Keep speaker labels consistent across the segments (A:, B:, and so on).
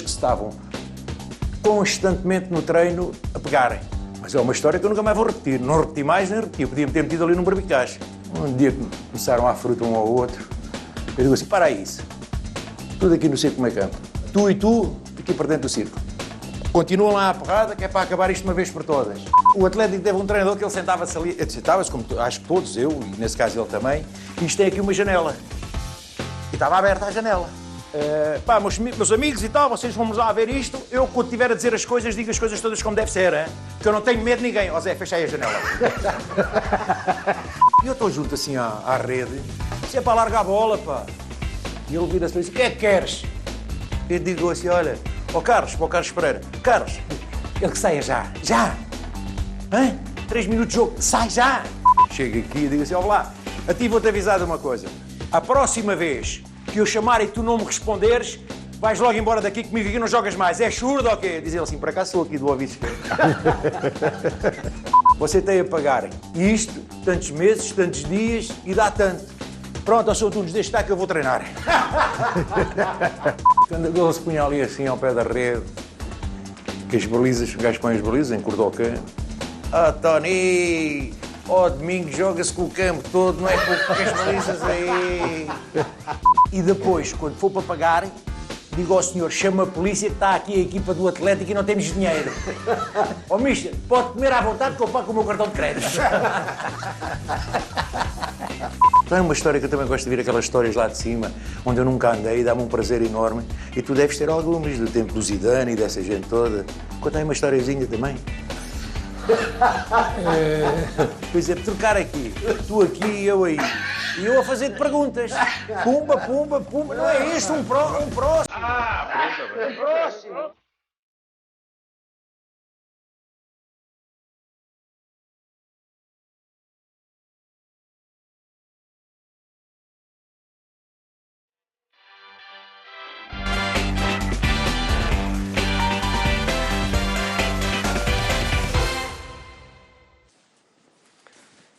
A: que estavam constantemente no treino a pegarem. Mas é uma história que eu nunca mais vou repetir. Não repeti mais, nem repeti. Eu podia-me ter metido ali num barbicaz. Um dia começaram a fruta um ao outro. Eu digo assim, para aí isso. Tudo aqui no circo meio campo. Tu e tu, aqui para dentro do circo. Continuam lá a porrada, que é para acabar isto uma vez por todas. O Atlético teve um treinador que ele sentava-se ali. Sentava-se, como acho que todos, eu, e nesse caso ele também. E isto tem aqui uma janela. E estava aberta a janela. Meus amigos e tal, vocês vamos lá ver isto. Eu, quando estiver a dizer as coisas, digo as coisas todas como deve ser, hein? Porque eu não tenho medo de ninguém. Ó Zé, fecha aí a janela. E eu estou junto assim à rede. Isso é para largar a bola, pá. E ele vira-se e diz, o que é que queres? Eu digo assim, olha, Carlos, para o Carlos Pereira. Carlos, ele que saia já. Já! Hã? 3 minutos de jogo, sai já! Chego aqui e digo assim, ó lá, a ti vou-te avisar de uma coisa. A próxima vez que eu chamar e tu não me responderes, vais logo embora daqui comigo e não jogas mais. É surdo ou quê? Diz ele assim, por acaso sou aqui do ouvido esquerdo. Você tem a pagar isto, tantos meses, tantos dias e dá tanto. Pronto, ao seu turno, deixa estar que eu vou treinar. Quando ele se punha ali assim ao pé da rede, que as balizas, o gajo põe as balizas em Cordocã. Tony! Domingo joga-se com o campo todo, não é com as balizas aí. E depois, quando for para pagar, digo ao senhor, chama a polícia que está aqui a equipa do Atlético e não temos dinheiro. Mister, pode comer à vontade que eu pago com o meu cartão de crédito. Então é uma história que eu também gosto de ver, aquelas histórias lá de cima, onde eu nunca andei, dá-me um prazer enorme. E tu deves ter algumas, do tempo do Zidane e dessa gente toda. Conta aí uma historiazinha também. Pois é, trocar aqui, tu aqui e eu aí. E eu a fazer-te perguntas. Pumba, pumba, pumba. Não é isto, um próximo. Um próximo.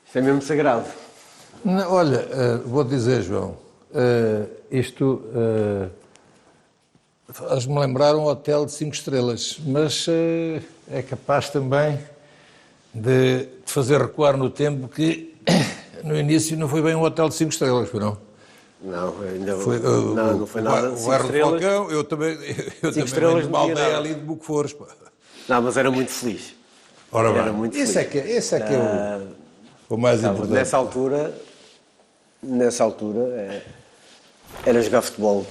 B: Isto é mesmo sagrado.
C: Não, olha, vou dizer, João, isto faz-me lembrar um hotel de 5 estrelas, mas é capaz também de fazer recuar no tempo que no início não foi bem um hotel de 5 estrelas, foi não?
B: Não, ainda foi, não foi nada de 5 estrelas.
C: Falcão, eu também
B: estrelas
C: de uma aldeia ali de Bucofores, pá.
B: Não, mas era muito feliz.
C: Ora bem,
B: era muito feliz.
C: Esse é que é o mais importante.
B: Nessa altura, era jogar futebol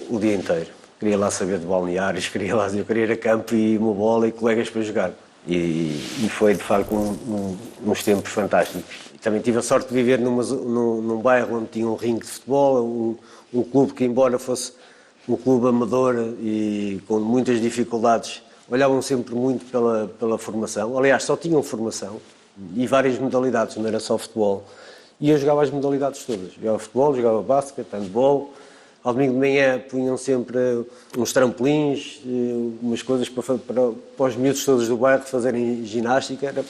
B: o dia inteiro. Queria lá saber de balneários, eu queria ir a campo e uma bola e colegas para jogar. E foi, de facto, uns tempos fantásticos. E também tive a sorte de viver num bairro onde tinha um ringue de futebol, um clube que, embora fosse um clube amador e com muitas dificuldades, olhavam sempre muito pela formação. Aliás, só tinham formação e várias modalidades, não era só futebol. E eu jogava as modalidades todas. Jogava futebol, jogava basquete, handball. Ao domingo de manhã punham sempre uns trampolins, umas coisas para os miúdos todos do bairro fazerem ginástica. Era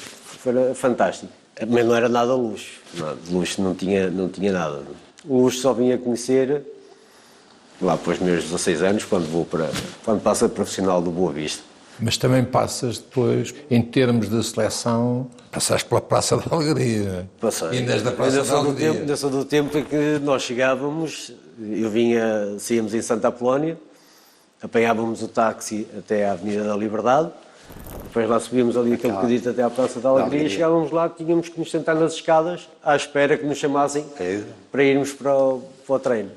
B: fantástico. Mas não era nada luxo. De luxo não tinha nada. O luxo só vinha a conhecer lá para os meus 16 anos, quando passo a profissional do Boa Vista.
C: Mas também passas depois, em termos de seleção, passaste pela Praça da Alegria.
B: Passei.
C: E desde a Praça da Alegria.
B: Ainda sou do tempo em que nós chegávamos, saíamos em Santa Apolónia, apanhávamos o táxi até à Avenida da Liberdade, depois lá subíamos ali aquele bocadito até à Praça da Alegria e chegávamos lá, tínhamos que nos sentar nas escadas à espera que nos chamassem para irmos para o treino.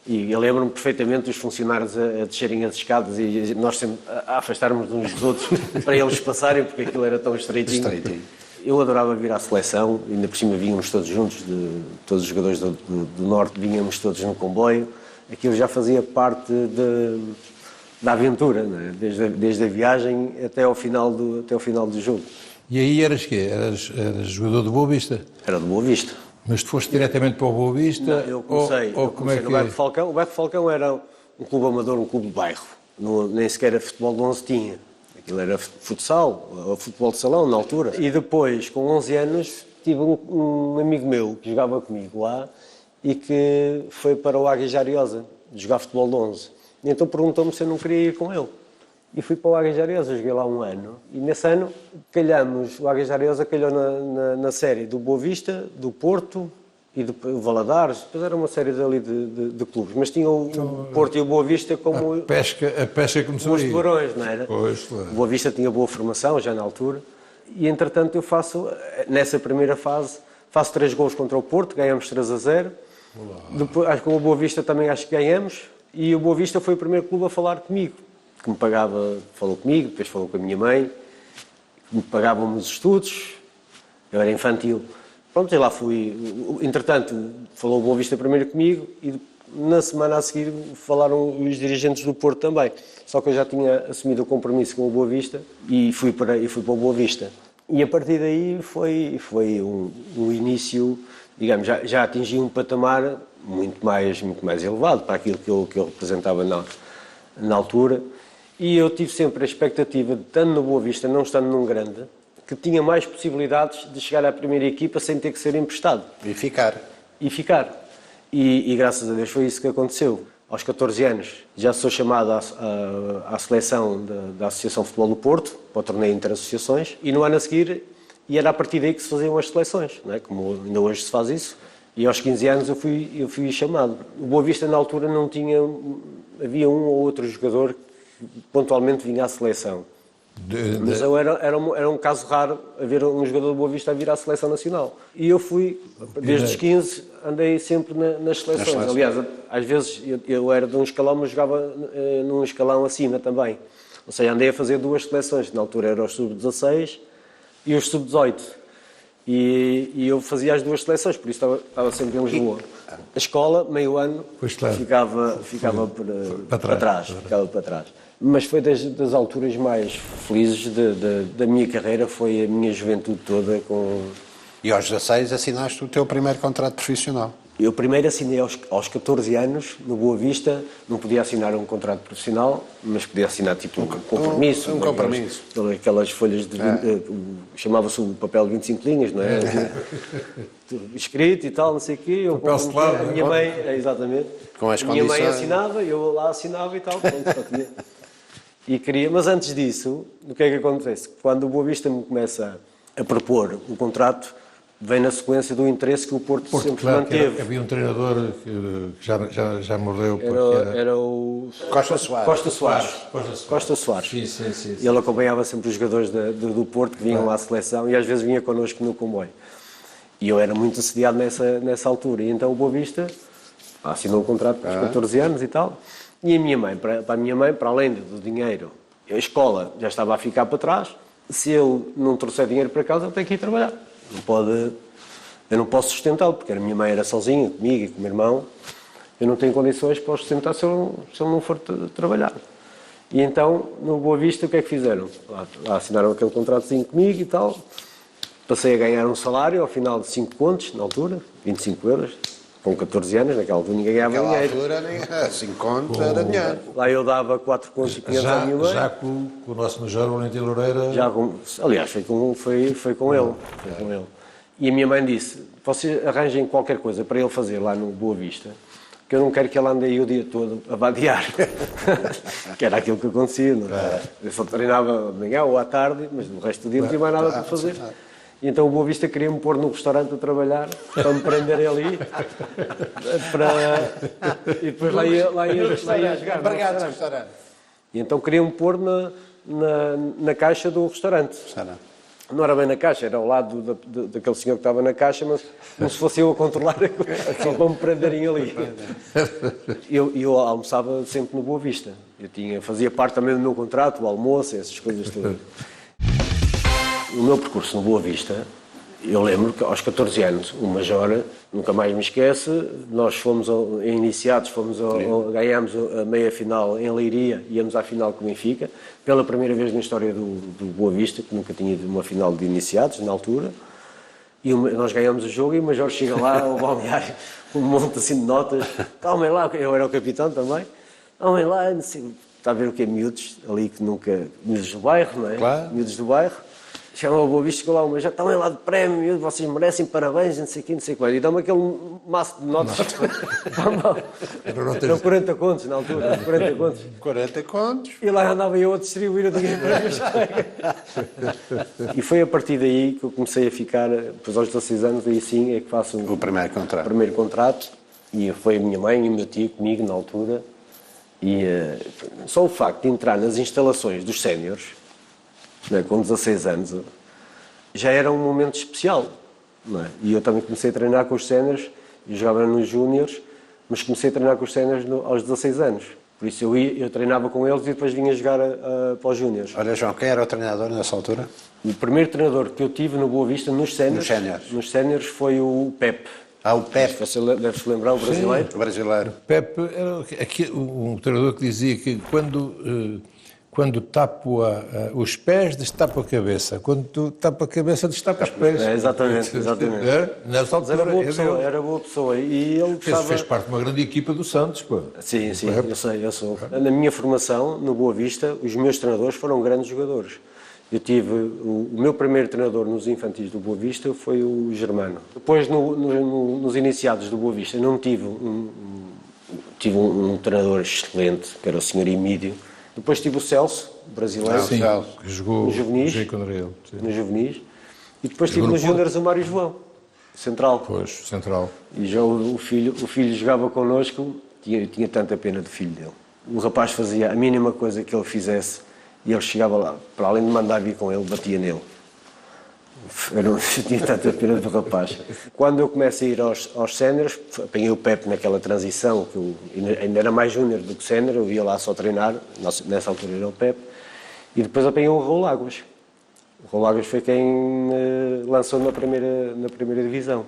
B: E eu lembro-me perfeitamente dos funcionários a descerem as escadas e nós sempre a afastarmos uns dos outros para eles passarem, porque aquilo era tão estreitinho. Eu adorava vir à seleção, ainda por cima vínhamos todos juntos, todos os jogadores do Norte vínhamos todos no comboio. Aquilo já fazia parte da aventura, não é? Desde a viagem até ao final do jogo.
C: E aí eras quê? Eras jogador do Boa Vista?
B: Era do Boa Vista.
C: Mas tu foste diretamente para o Boa Vista?
B: Não, eu comecei no Bairro de Falcão. O Bairro de Falcão era um clube amador, um clube de bairro. Nem sequer era futebol de 11 tinha. Aquilo era futsal, ou futebol de salão, na altura. E depois, com 11 anos, tive um amigo meu que jogava comigo lá e que foi para o Águia Jariosa, jogar futebol de 11. E então perguntou-me se eu não queria ir com ele. e fui para o Águias de Arezzo, joguei lá um ano. E nesse ano o Águias de Arezzo calhou na série do Boa Vista, do Porto e do Valadares. Depois era uma série ali de clubes, mas tinha o Porto e o Boa Vista como
C: A pesca começou
B: os
C: aí.
B: tubarões, não era?
C: Pois, claro.
B: O Boa Vista tinha boa formação já na altura. E entretanto eu faço, nessa primeira fase, faço 3 gols contra o Porto, ganhamos 3-0. Depois, acho que com o Boa Vista também acho que ganhamos. E o Boa Vista foi o primeiro clube a falar comigo, que me pagava, falou comigo, depois falou com a minha mãe, que me pagavam os estudos, eu era infantil. Pronto, e lá fui. Entretanto, falou o Boa Vista primeiro comigo e na semana a seguir falaram os dirigentes do Porto também. Só que eu já tinha assumido o compromisso com o Boa Vista e fui para o Boa Vista. E a partir daí foi um início, digamos, já atingi um patamar muito mais elevado para aquilo que eu representava na altura. E eu tive sempre a expectativa, de, estando no Boa Vista, não estando num grande, que tinha mais possibilidades de chegar à primeira equipa sem ter que ser emprestado.
D: E ficar.
B: E graças a Deus foi isso que aconteceu. Aos 14 anos já sou chamado à seleção da Associação de Futebol do Porto, para o torneio Interassociações, e no ano a seguir, e era a partir daí que se faziam as seleções, não é? Como ainda hoje se faz isso. E aos 15 anos eu fui chamado. O Boa Vista na altura não tinha, havia um ou outro jogador que pontualmente vinha à seleção. Mas eu era um caso raro haver um jogador do Boa Vista a vir à seleção nacional. E eu fui, desde os 15, andei sempre nas seleções. Aliás, às vezes eu era de um escalão, mas jogava num escalão acima também. Ou seja, andei a fazer 2 seleções. Na altura eram os sub-16 e os sub-18. E eu fazia as 2 seleções, por isso estava sempre em Lisboa. A escola, meio ano,
C: claro.
B: ficava para trás. Mas foi das alturas mais felizes da minha carreira, foi a minha juventude toda com...
D: E aos 16 assinaste o teu primeiro contrato profissional.
B: Eu primeiro assinei aos 14 anos, no Boa Vista, não podia assinar um contrato profissional, mas podia assinar tipo um compromisso.
D: Um compromisso.
B: Aquelas folhas de... chamava-se o papel de 25 linhas, não é? Escrito e tal, não sei o quê.
C: Papel selado.
B: A minha mãe, exatamente.
D: Com as
B: a minha mãe
D: condições.
B: assinava, eu lá assinava e tal. Pronto, e queria, mas antes disso, o que é que acontece? Quando o Boa Vista me começa a propor o contrato, vem na sequência do interesse que o Porto sempre manteve.
C: Havia um treinador que já morreu.
B: Era o...
D: Costa Soares.
B: Costa Soares.
C: Sim.
B: Ele acompanhava sempre os jogadores do Porto que vinham à seleção e às vezes vinha connosco no comboio. E eu era muito assediado nessa altura. E então o Boa Vista assinou o contrato com os 14 anos e tal. E a minha mãe, para a minha mãe, para além do dinheiro, a escola já estava a ficar para trás. Se eu não trouxer dinheiro para casa, eu tenho que ir trabalhar. Eu não posso sustentá-lo, porque a minha mãe era sozinha, comigo e com o meu irmão. Eu não tenho condições para o sustentar se ele não for trabalhar. E então, no Boa Vista, o que é que fizeram? Lá assinaram aquele contratozinho comigo e tal. Passei a ganhar um salário ao final de 5 contos, na altura, 25 euros. Com 14 anos, naquela altura ninguém ganhava dinheiro.
D: Naquela altura, 5 contos era dinheiro.
B: Lá eu dava 4 contos e 500 à minha mãe.
C: Já com o nosso Major Valentim Loureira...
B: Aliás, foi com ele. E a minha mãe disse, vocês arranjem qualquer coisa para ele fazer lá no Boa Vista, que eu não quero que ele ande aí o dia todo a vadiar. Que era aquilo que acontecia. Não é? Eu só treinava de manhã ou à tarde, mas no resto do dia não tinha mais nada para fazer. E então o Boa Vista queria-me pôr no restaurante a trabalhar, para me prender ali, e depois lá ia jogar.
D: Empregado de restaurante.
B: E então queria-me pôr na caixa do restaurante. Não era bem na caixa, era ao lado daquele senhor que estava na caixa, mas como se fosse eu a controlar a coisa, só para me prenderem ali. Eu almoçava sempre no Boa Vista. Fazia parte também do meu contrato, o almoço, essas coisas todas. O meu percurso no Boa Vista, eu lembro que aos 14 anos, o Major, nunca mais me esquece, nós fomos iniciados, ganhámos a meia-final em Leiria, íamos à final com o Benfica, pela primeira vez na história do Boa Vista, que nunca tinha ido uma final de iniciados, na altura, e nós ganhamos o jogo e o Major chega lá ao balneário, com um monte assim de notas, calmem lá, eu era o capitão também, calmem lá, não sei, está a ver o que é miúdos, ali que nunca, miúdos do bairro, não é?
D: Claro.
B: Miúdos do bairro. Chegam ao Boa Vista, chegou lá, mas já estão lá de prémio, vocês merecem parabéns, não sei o quê, não sei o quê. E dá-me aquele maço de notas. Eram 40 contos na altura, 40 contos.
D: 40 contos.
B: E lá andava eu a distribuir o dinheiro para os meus colegas. E foi a partir daí que eu comecei a ficar, depois aos 16 anos, aí sim é que faço
D: O primeiro contrato.
B: primeiro contrato. E foi a minha mãe e o meu tio comigo na altura. E só o facto de entrar nas instalações dos séniores, com 16 anos, já era um momento especial. Não é? E eu também comecei a treinar com os séniores, eu jogava nos júniores, mas comecei a treinar com os séniores aos 16 anos. Por isso eu treinava com eles e depois vinha jogar para os júniores.
D: Olha, João, quem era o treinador nessa altura?
B: O primeiro treinador que eu tive no Boa Vista, nos séniores, foi o Pepe.
D: O Pepe.
B: Você deve-se lembrar, o brasileiro?
D: O brasileiro.
C: Pepe era um treinador que dizia que quando tapo os pés, destapo a cabeça. Quando tu tapa a cabeça, destapa os pés.
B: Exatamente.
C: Nessa altura
B: Era boa pessoa. E ele
C: fez parte de uma grande equipa do Santos, pô.
B: Sim, eu sou. Na minha formação, no Boa Vista, os meus treinadores foram grandes jogadores. Eu tive o meu primeiro treinador nos infantis do Boa Vista foi o Germano. Depois, nos iniciados do Boa Vista, não tive um treinador excelente, que era o Sr. Emílio. Depois tive o Celso, brasileiro,
C: sim, que jogou
B: no Juvenis. No Juvenis. E depois tive nos Júniores o Mário João, central.
C: Pois, central.
B: E já o filho jogava connosco, tinha tanta pena do filho dele. O rapaz fazia a mínima coisa que ele fizesse e ele chegava lá, para além de mandar vir com ele, batia nele. Eu tinha tanta pena do rapaz. Quando eu comecei a ir aos séniores, apanhei o Pepe naquela transição, que eu ainda era mais júnior do que sénior, eu ia lá só treinar, nessa altura era o Pepe, e depois apanhei o Raul Águas. O Raul Águas foi quem lançou na primeira divisão.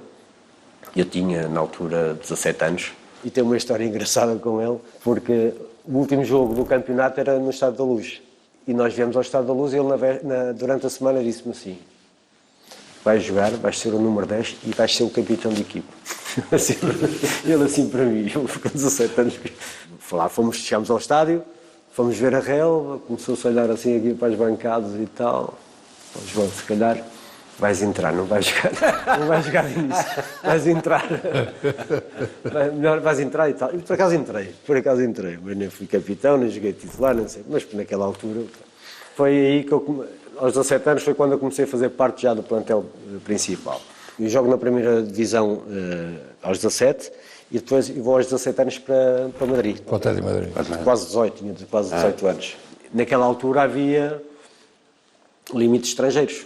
B: Eu tinha, na altura, 17 anos, e tenho uma história engraçada com ele, porque o último jogo do campeonato era no Estádio da Luz. E nós viemos ao Estádio da Luz e ele, durante a semana, disse-me assim: vais jogar, vais ser o número 10 e vais ser o capitão de equipe. Ele assim para mim, eu com 17 anos, chegámos ao estádio, fomos ver a relva, começou-se a olhar assim aqui para as bancadas e tal. João, se calhar vais entrar, não vais jogar nisso, vais entrar. Melhor vais entrar e tal. E por acaso entrei, mas nem fui capitão, nem joguei titular, não sei, mas naquela altura foi aí que aos 17 anos foi quando eu comecei a fazer parte já do plantel principal. Eu jogo na primeira divisão aos 17 e depois vou aos 17 anos para Madrid.
C: Para o Atlético de Madrid.
B: Quase 18, tinha quase 18 anos. Naquela altura havia limites estrangeiros.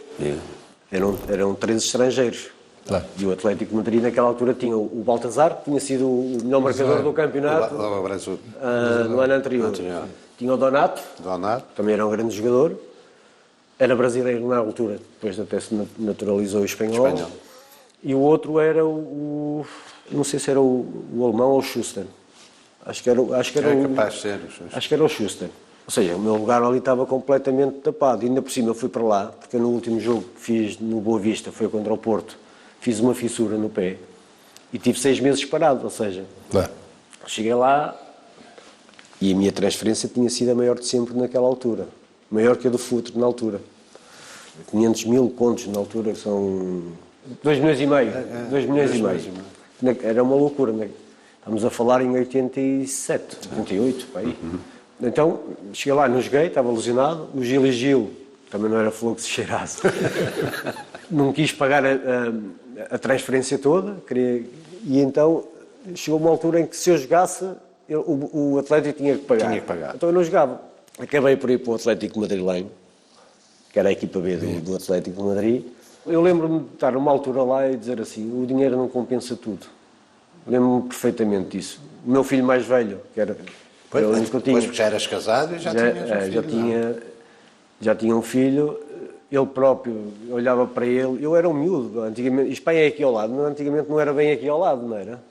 B: Eram 13 estrangeiros.
C: Claro.
B: E o Atlético de Madrid naquela altura tinha o Baltazar, que tinha sido o melhor marcador do campeonato no ano anterior. Tinha o Donato, também era um grande jogador. Era brasileiro na altura, depois até se naturalizou o espanhol. E o outro era não sei se era o alemão ou o Schuster. Acho que era
D: capaz de ser.
B: Acho que era o Schuster. Ou seja, o meu lugar ali estava completamente tapado. E ainda por cima eu fui para lá, porque no último jogo que fiz no Boa Vista, foi contra o Porto, fiz uma fissura no pé e tive 6 meses parado. Ou seja, cheguei lá e a minha transferência tinha sido a maior de sempre naquela altura. Maior que a do Futre na altura. 500 mil contos na altura, que são 2 milhões e meio. 2 milhões e meio. Era uma loucura. Estamos a falar em 87, 88, para aí. Então, cheguei lá, não joguei, estava lesionado. O Gil e Gil, também não era fogo que se cheirasse. Não quis pagar a transferência toda. E então, chegou uma altura em que se eu jogasse, o Atlético tinha que pagar. Então eu não jogava. Acabei por ir para o Atlético Madrilenho, que era a equipa B do Atlético de Madrid. Eu lembro-me de estar numa altura lá e dizer assim: o dinheiro não compensa tudo. Lembro-me perfeitamente disso. O meu filho mais velho, que era o único que eu tinha.
D: Depois já eras casado e já tinhas um filho.
B: Já tinha um filho. Ele próprio olhava para ele. Eu era um miúdo. Antigamente, Espanha é aqui ao lado, mas antigamente não era bem aqui ao lado, não era?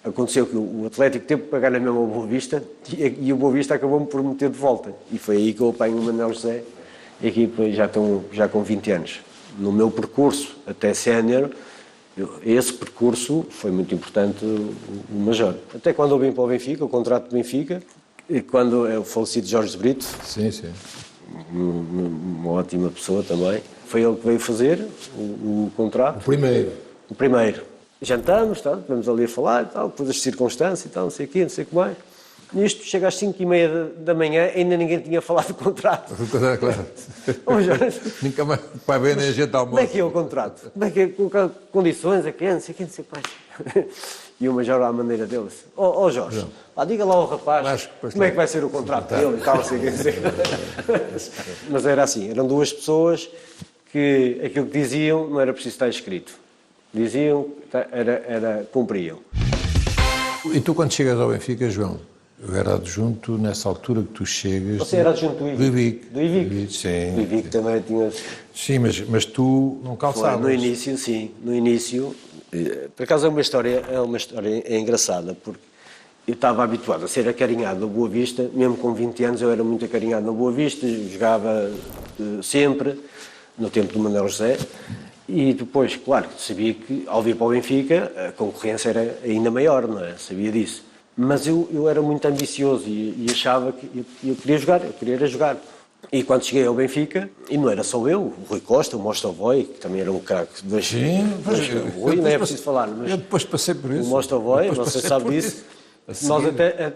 B: Aconteceu que o Atlético teve que pagar na mesma Boa Vista e o Boa Vista acabou-me por meter de volta. E foi aí que eu apanho o Manuel José, a equipa já com 20 anos. No meu percurso até sénior, esse percurso foi muito importante, o major. Até quando eu vim para o Benfica, o contrato do Benfica, e quando é o falecido Jorge Brito.
C: Sim.
B: Uma ótima pessoa também. Foi ele que veio fazer o contrato. O primeiro. Jantamos, tá? Vamos ali a falar e tal, depois as circunstâncias e tal, não sei o quê, não sei o que mais. Nisto, chega às 5h30 da manhã, ainda ninguém tinha falado do contrato.
C: Claro.
B: Ô, Jorge,
C: Nunca mais vai ver nem a gente almoço.
B: como é que é o contrato? Como é que é, com condições, aqui, não sei o quê, não sei o que mais. E o Major, à maneira dele, disse, ó Jorge, diga lá ao rapaz como é que vai ser o contrato dele e tal, não sei o quê, não sei o quê. Mas era assim, eram duas pessoas que aquilo que diziam não era preciso estar escrito. Diziam, cumpriam.
C: E tu, quando chegas ao Benfica, João, eu era adjunto nessa altura que tu chegas...
B: Você era adjunto do IVIC?
C: Do IVIC, sim.
B: Do IVIC também tinha...
C: Sim, mas tu não calçavas.
B: No início, sim. No início, por acaso é uma história engraçada, porque eu estava habituado a ser acarinhado na Boa Vista, mesmo com 20 anos eu era muito acarinhado na Boa Vista, jogava sempre, no tempo do Manuel José, e depois, claro, sabia que ao vir para o Benfica a concorrência era ainda maior, não é? Sabia disso. Mas eu era muito ambicioso e achava que eu queria jogar, eu queria era jogar. E quando cheguei ao Benfica, e não era só eu, o Rui Costa, o Mostovoy, que também era um craque.
C: Sim,
B: o Rui, não é preciso falar, mas
C: eu depois passei por isso.
B: O Mostovoy, você sabe disso. Nós até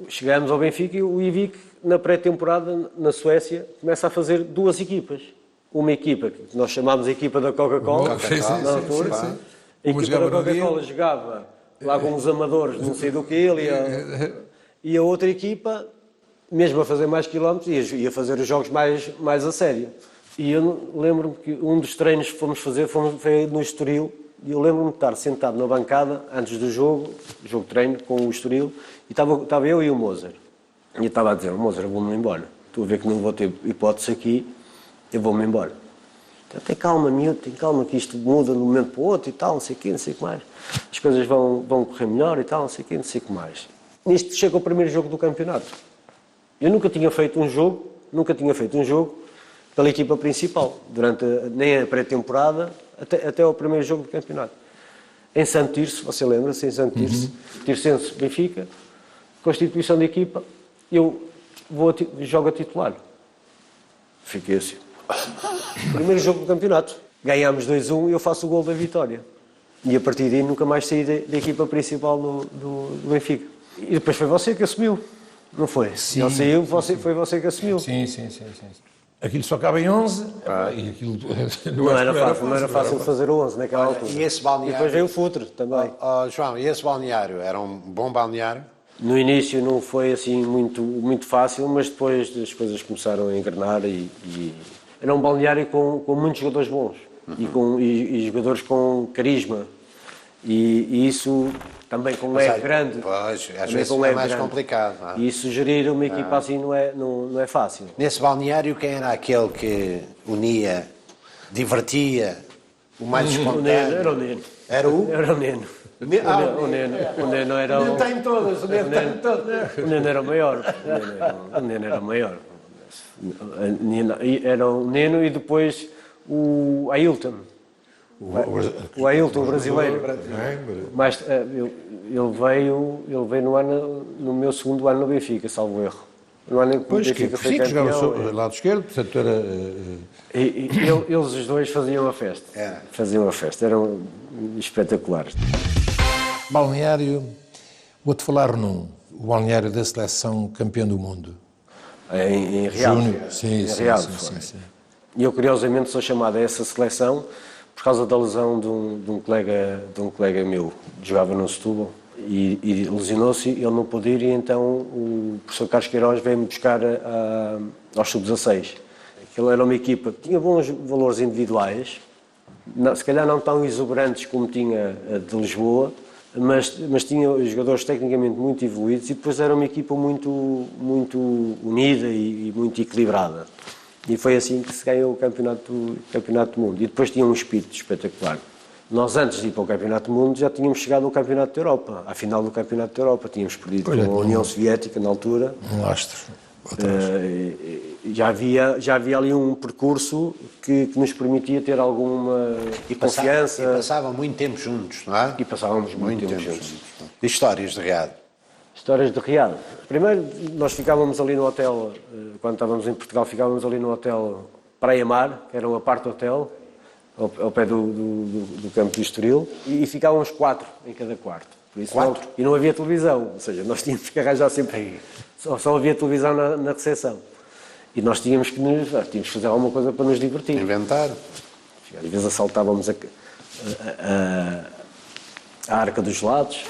B: chegámos ao Benfica e o IVIC, na pré-temporada, na Suécia, começa a fazer duas equipas. Uma equipa que nós chamámos a equipa da Coca-Cola, na altura. A equipa da Coca-Cola jogava lá com os amadores, não sei do que, e a outra equipa, mesmo a fazer mais quilómetros, ia fazer os jogos mais a sério. E eu lembro-me que um dos treinos que fomos fazer foi no Estoril, e eu lembro-me de estar sentado na bancada, antes do jogo de treino, com o Estoril, e estava eu e o Moser. E eu estava a dizer, Moser, eu vou-me embora. Estou a ver que não vou ter hipótese aqui, eu vou-me embora. Então, tem calma, miúdo, tem calma, que isto muda de um momento para o outro e tal, não sei o quê, não sei o que mais. As coisas vão correr melhor e tal, não sei o quê, não sei o que mais. Nisto chega o primeiro jogo do campeonato. Eu nunca tinha feito um jogo pela equipa principal, durante nem a pré-temporada, até ao primeiro jogo do campeonato. Em Santo Tirso, você lembra-se, em Santo Tirso, Tirsense, Benfica, constituição de equipa, eu jogo a titular. Fiquei assim. Primeiro jogo do campeonato. Ganhámos 2-1 e eu faço o gol da vitória. E a partir daí nunca mais saí da equipa principal do Benfica. E depois foi você que assumiu, não foi?
C: Sim.
B: Ele saiu, foi você que assumiu.
C: Sim. Aquilo só cabe em 11 e aquilo
B: não era fácil fazer o 11 naquela altura.
D: E esse balneário...
B: E depois veio o Futre também.
D: João, e esse balneário era um bom balneário?
B: No início não foi assim muito fácil, mas depois as coisas começaram a engrenar e era um balneário com muitos jogadores bons e jogadores com carisma. E isso também grande.
D: Pois, às vezes é mais complicado. Não é?
B: E isso gerir uma equipa assim não é fácil.
D: Nesse balneário, quem era aquele que unia, divertia, o mais espontâneo?
B: Era o Neno.
D: Era o?
B: Era o Neno. O Neno era o...
D: Tem todas, o Neno tem todas.
B: O Neno era o maior. O Neno era o maior. Era o Neno e depois o Ailton. O Ailton brasileiro. Mas ele veio no meu segundo ano no Benfica, salvo erro. No ano em que o Benfica foi campeão.
C: Jogava do lado esquerdo, portanto era...
B: Eles os dois faziam a festa. Eram espetaculares.
C: Balneário, vou-te falar o balneário da seleção campeã do mundo.
B: Em Real.
C: Sim.
B: E eu, curiosamente, sou chamado a essa seleção por causa da lesão de um colega meu, que jogava no Setúbal, e lesionou-se, ele não pôde ir, e então o professor Carlos Queiroz veio-me buscar aos sub-16. Aquilo era uma equipa que tinha bons valores individuais, se calhar não tão exuberantes como tinha a de Lisboa, mas tinha jogadores tecnicamente muito evoluídos, e depois era uma equipa muito unida e muito equilibrada. E foi assim que se ganhou o campeonato do mundo. E depois tinha um espírito espetacular. Nós, antes de ir para o Campeonato do Mundo, já tínhamos chegado ao Campeonato da Europa, à final do Campeonato da Europa. Tínhamos perdido com a União Soviética, na altura.
C: Um lastro.
B: Já havia ali um percurso que nos permitia ter alguma confiança.
D: E passavam muito tempo juntos, não é?
B: E passávamos muito tempo juntos.
D: E histórias de Riad?
B: Histórias de Riad. Primeiro, nós ficávamos ali no hotel, quando estávamos em Portugal, ficávamos ali no hotel Praia Mar, que era um apart-hotel, ao pé do campo do Estoril, e ficávamos 4 em cada quarto. Por isso,
D: 4?
B: E não havia televisão, ou seja, nós tínhamos que arranjar sempre... Só havia televisão na recepção. E nós tínhamos que fazer alguma coisa para nos divertir.
D: Inventar.
B: Às vezes assaltávamos a Arca dos Gelados.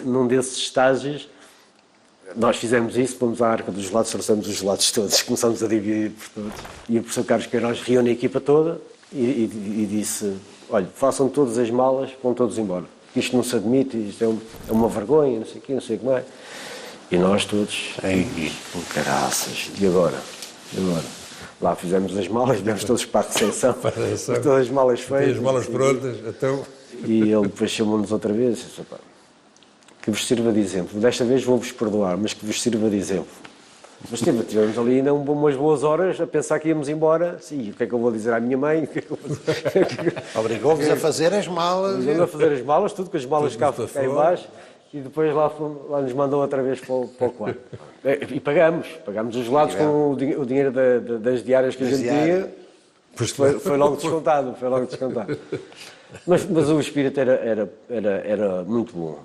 B: Num desses estágios, nós fizemos isso, fomos à Arca dos Gelados, trouxemos os gelados todos, começámos a dividir por todos. E o professor Carlos Queiroz reúne a equipa toda e disse, olha, façam todas as malas, vão todos embora. Isto não se admite, isto é uma vergonha, não sei o quê, não sei o que mais. E nós todos, com caraças, e agora? Lá fizemos as malas, demos todos para a recepção, todas as malas feitas.
C: As malas prontas, então...
B: E ele depois chamou-nos outra vez e disse, que vos sirva de exemplo. Desta vez vou-vos perdoar, mas que vos sirva de exemplo. Mas tivemos ali ainda umas boas horas a pensar que íamos embora. Sim, o que é que eu vou dizer à minha mãe?
D: Obrigou-vos a fazer as malas.
B: Obrigou-nos a fazer as malas, tudo com as malas cá embaixo. E depois lá nos mandou outra vez para o quarto. E pagámos os gelados com o dinheiro das diárias que a gente tinha. Foi logo descontado, Mas o espírito era muito bom,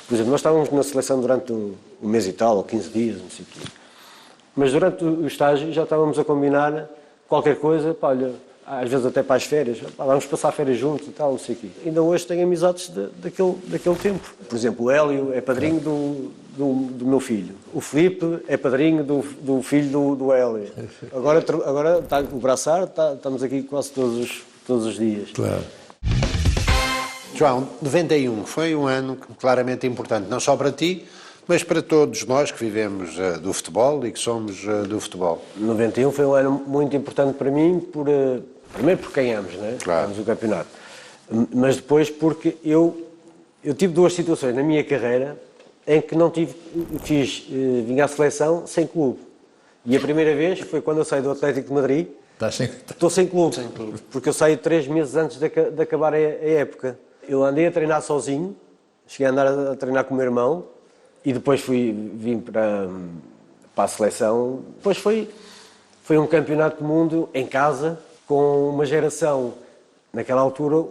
B: Por exemplo, nós estávamos na seleção durante um mês e tal, ou 15 dias, não sei o quê. Mas durante o estágio já estávamos a combinar qualquer coisa, olha, às vezes até para as férias, vamos passar férias juntos e tal, não sei o quê. Ainda hoje tenho amizades daquele tempo. Por exemplo, o Hélio é padrinho do meu filho. O Filipe é padrinho do filho do Hélio. Agora está o Braçar, estamos aqui quase todos os dias.
C: Claro.
D: João, 91 foi um ano claramente importante, não só para ti, mas para todos nós que vivemos do futebol e que somos do futebol.
B: 91 foi um ano muito importante para mim, primeiro porque ganhamos, né?
D: Claro.
B: Ganhamos o campeonato. Mas depois porque eu tive duas situações na minha carreira em que vim à seleção sem clube. E a primeira vez foi quando eu saí do Atlético de Madrid. Estou sem clube, porque eu saí 3 meses antes de acabar a época. Eu andei a treinar sozinho, cheguei a andar a treinar com o meu irmão e depois vim para a seleção. Depois foi um campeonato do mundo em casa, com uma geração, naquela altura,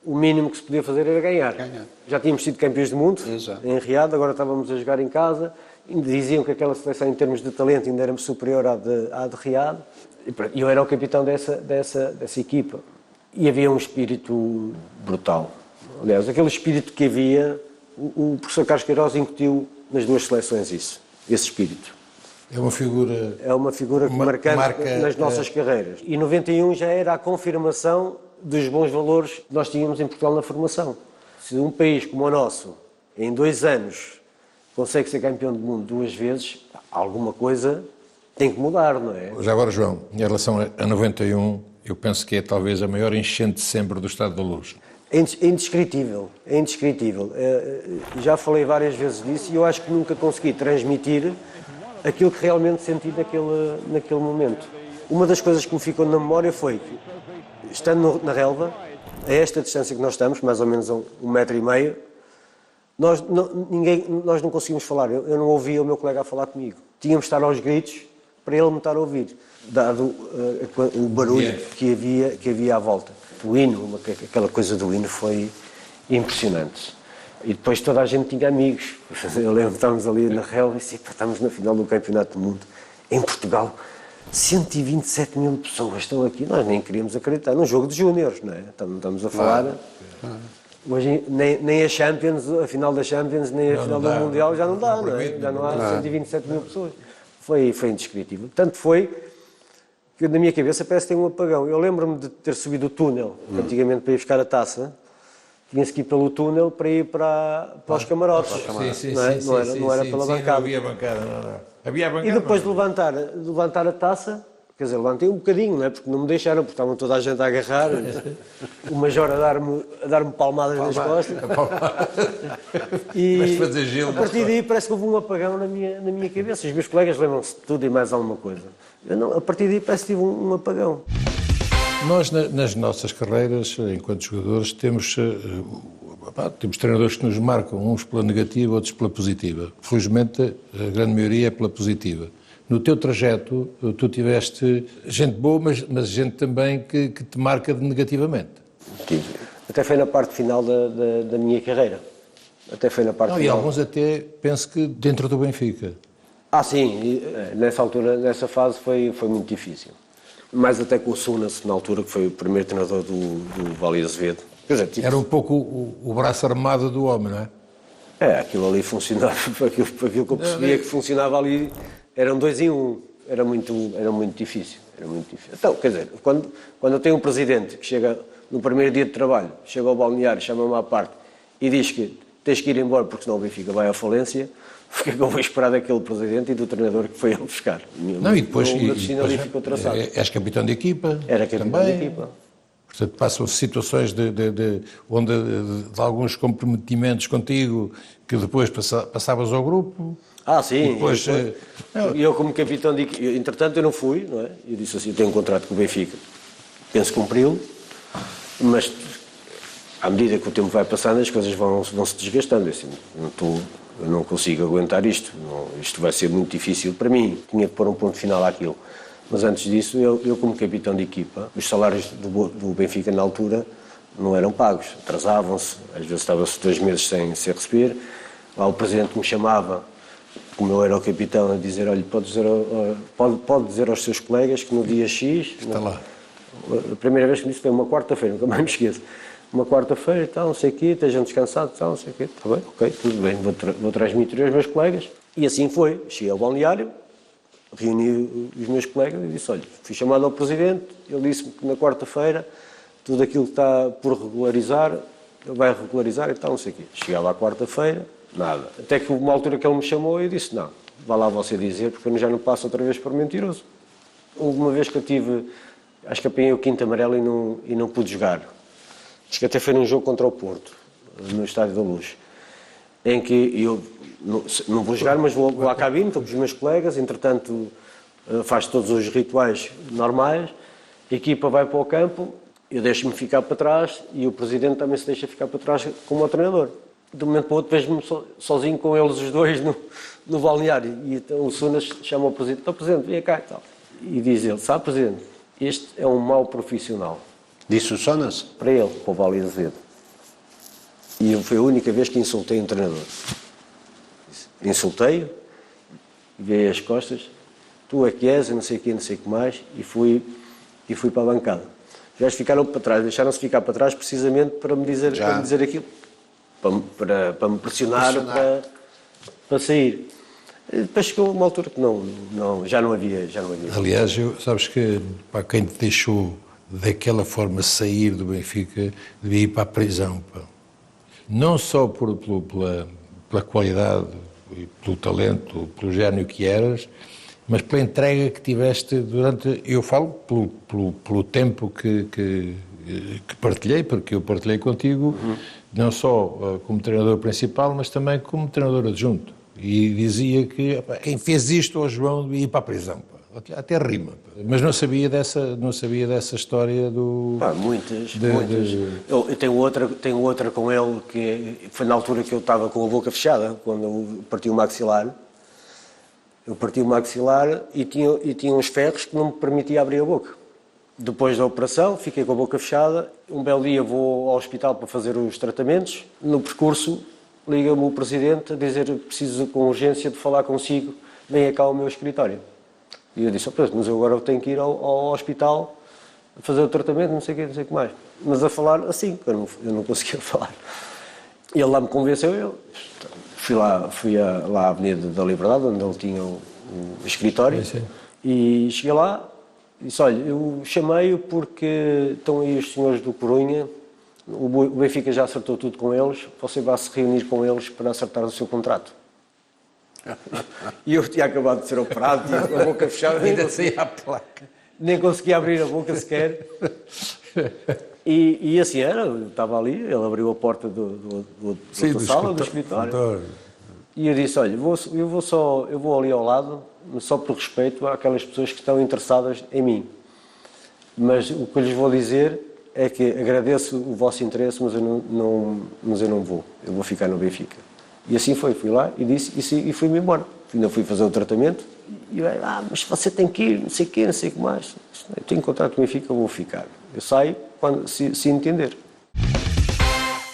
B: o mínimo que se podia fazer era ganhar. Já tínhamos sido campeões do mundo. Exato. Em Riad, agora estávamos a jogar em casa. Diziam que aquela seleção, em termos de talento, ainda era superior à de Riad. E eu era o capitão dessa equipa. E havia um espírito brutal. Aliás, aquele espírito que havia, o professor Carlos Queiroz incutiu nas duas seleções esse espírito.
C: É uma figura
B: que marca nas nossas carreiras. E 91 já era a confirmação dos bons valores que nós tínhamos em Portugal na formação. Se um país como o nosso, em 2 anos, consegue ser campeão do mundo 2 vezes, alguma coisa tem que mudar, não é?
C: Já agora, João, em relação a 91, eu penso que é talvez a maior enchente sempre do Estado da Luz.
B: É indescritível. Já falei várias vezes disso e eu acho que nunca consegui transmitir aquilo que realmente senti naquele momento. Uma das coisas que me ficou na memória foi que, estando na relva, a esta distância que nós estamos, mais ou menos a 1,5 metro, nós não conseguimos falar. Eu não ouvia o meu colega a falar comigo. Tínhamos de estar aos gritos para ele me estar a ouvir, dado o barulho que havia à volta. O hino, aquela coisa do hino foi impressionante. E depois toda a gente tinha amigos. Eu lembro que estávamos ali na relva e disse, estamos na final do Campeonato do Mundo, em Portugal. 127 mil pessoas estão aqui. Nós nem queríamos acreditar. Num jogo de júniores, não é? Estamos a falar... Hoje nem a Champions, a final da Champions, nem a final do Mundial já não dá, não é? Já não há 127 mil pessoas. Foi indescritível. Tanto foi que na minha cabeça parece que tem um apagão. Eu lembro-me de ter subido o túnel, antigamente para ir buscar a taça, tinha-se que ir pelo túnel para ir para os camarotes. Não era pela bancada.
C: Não havia bancada, não. Havia bancada.
B: E depois de levantar a taça, quer dizer, levantei um bocadinho, não é? Porque não me deixaram, porque estavam toda a gente a agarrar, o major a dar-me palmadas nas costas. E a partir daí parece que houve um apagão na minha cabeça. Os meus colegas lembram-se de tudo e mais alguma coisa. A partir daí parece que tive um apagão.
C: Nós, nas nossas carreiras, enquanto jogadores, temos treinadores que nos marcam, uns pela negativa, outros pela positiva. Felizmente, a grande maioria é pela positiva. no teu trajeto, tu tiveste gente boa, mas gente também que te marca negativamente.
B: Tive. Até foi na parte final da minha carreira. Até foi na parte
C: Não,
B: final.
C: E alguns até, penso que dentro do Benfica.
B: Sim, nessa altura, nessa fase foi muito difícil. Mais até com o Sunas, na altura, que foi o primeiro treinador do Vale Azevedo. Quer dizer,
C: Era um pouco o braço armado do homem, não é?
B: Aquilo ali funcionava, aquilo que eu percebia que funcionava ali, eram 2 em 1, era muito difícil, Então, quer dizer, quando eu tenho um presidente que chega no primeiro dia de trabalho, chega ao balneário, chama-me à parte e diz que tens que ir embora porque senão o Benfica vai à falência, o que é que eu vou esperar daquele presidente e do treinador que foi ele buscar?
C: Não, e depois,
B: ali ficou traçado.
C: És capitão de equipa.
B: Era capitão
C: também.
B: de equipa.
C: Portanto, passam-se situações de alguns comprometimentos contigo que depois passavas ao grupo.
B: Sim.
C: E depois,
B: eu como capitão de equipa, entretanto eu não fui, não é? Eu disse assim, eu tenho um contrato com o Benfica, penso cumpri-lo, mas à medida que o tempo vai passando as coisas vão se desgastando. Assim, eu não consigo aguentar isto, isto vai ser muito difícil para mim, tinha que pôr um ponto final àquilo. Mas antes disso, eu como capitão de equipa, os salários do Benfica na altura não eram pagos, atrasavam-se, às vezes estava-se 2 meses sem receber. Lá o presidente me chamava, como eu era o capitão, a dizer, olha, pode dizer aos seus colegas que no dia X...
C: Está lá.
B: A primeira vez que me disse foi uma quarta-feira, nunca mais me esqueço. Uma quarta-feira e tal, não sei o quê, estejam descansados e tal, não sei o quê. Está bem, ok, tudo bem, vou transmitir aos meus colegas. E assim foi, cheguei ao balneário, reuni os meus colegas e disse, olha, fui chamado ao presidente, ele disse-me que na quarta-feira tudo aquilo que está por regularizar, ele vai regularizar e tal, não sei o quê. Chegava à quarta-feira, nada. Até que uma altura que ele me chamou e eu disse, não, vá lá você dizer, porque eu já não passo outra vez por mentiroso. Houve uma vez que eu tive, acho que apanhei o 5º amarelo e não pude jogar. Acho que até foi num jogo contra o Porto, no Estádio da Luz, em que eu não vou jogar, mas vou à cabine, estou com os meus colegas, entretanto faz todos os rituais normais, a equipa vai para o campo, eu deixo-me ficar para trás e o presidente também se deixa ficar para trás como o treinador. De um momento para o outro vejo-me sozinho com eles os dois no balneário e então o Sunas chama o presidente, então presidente, vem cá e tal. E diz ele, sabe presidente, este é um mau profissional.
D: Disse o Sunas?
B: Para ele, para o Vale Azevedo. E foi a única vez que insultei um treinador. Insultei-o, veio as costas, tu é que és, eu não sei o que, não sei o que mais, e fui para a bancada. Os gajos ficaram para trás, deixaram-se ficar para trás precisamente para me dizer aquilo, para me pressionar. Para sair. Depois chegou uma altura que já não havia.
C: Aliás, sabes que para quem te deixou daquela forma sair do Benfica, devia ir para a prisão. Pá. Não só pela qualidade, pelo talento, pelo gênio que eras, mas pela entrega que tiveste durante... Eu falo pelo tempo que partilhei, porque eu partilhei contigo, não só como treinador principal, mas também como treinador adjunto. E dizia que quem fez isto ao João devia ir para a prisão. Pá. Até rima. Mas não sabia dessa história do...
B: Muitas. Eu tenho outra com ele, que foi na altura que eu estava com a boca fechada, quando eu parti o maxilar. Eu parti o maxilar e tinha uns ferros que não me permitia abrir a boca. Depois da operação, fiquei com a boca fechada. Um belo dia vou ao hospital para fazer os tratamentos. No percurso, liga-me o presidente a dizer que preciso com urgência de falar consigo, venha cá ao meu escritório. E eu disse, mas eu agora tenho que ir ao hospital a fazer o tratamento, não sei o que mais. Mas a falar assim, eu não conseguia falar. E ele lá me convenceu, fui lá à Avenida da Liberdade, onde ele tinha o escritório, e cheguei lá e disse, olha, eu chamei-o porque estão aí os senhores do Corunha, o Benfica já acertou tudo com eles, você vai se reunir com eles para acertar o seu contrato. E eu tinha acabado de ser operado, tinha a boca fechada,
C: Ainda saía a placa.
B: Nem conseguia abrir a boca sequer. E assim era, eu estava ali, ele abriu a porta da sala, do escritório. E eu disse, olha, eu vou ali ao lado, só por respeito àquelas pessoas que estão interessadas em mim. Mas o que eu lhes vou dizer é que agradeço o vosso interesse, mas eu não vou. Eu vou ficar no Benfica. E assim foi, fui lá e disse e fui-me embora. Ainda fui fazer o tratamento E eu, mas você tem que ir, não sei o quê, não sei o que mais. Eu tenho contrato com o Benfica, eu vou ficar. Eu saio se entender.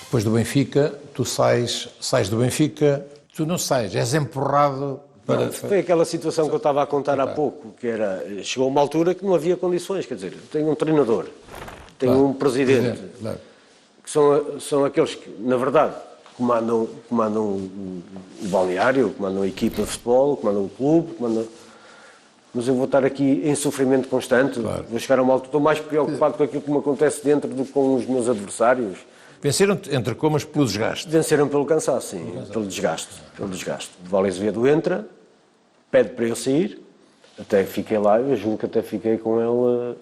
C: Depois do Benfica, tu sais do Benfica, tu não sais, és empurrado para...
B: Não, foi aquela situação que eu estava a contar há pouco, que era, chegou uma altura que não havia condições, quer dizer, tenho um treinador, tenho um presidente, que são aqueles que, na verdade, comandam o balneário, comandam a equipa de futebol, comandam o clube, mas eu vou estar aqui em sofrimento constante, vou chegar a uma altura, estou mais preocupado com aquilo que me acontece dentro do que com os meus adversários.
C: Venceram entre comas pelo desgaste.
B: Venceram pelo cansaço, sim, pelo desgaste. O Vale Azevedo entra, pede para eu sair, até fiquei lá, eu julgo que até fiquei com ele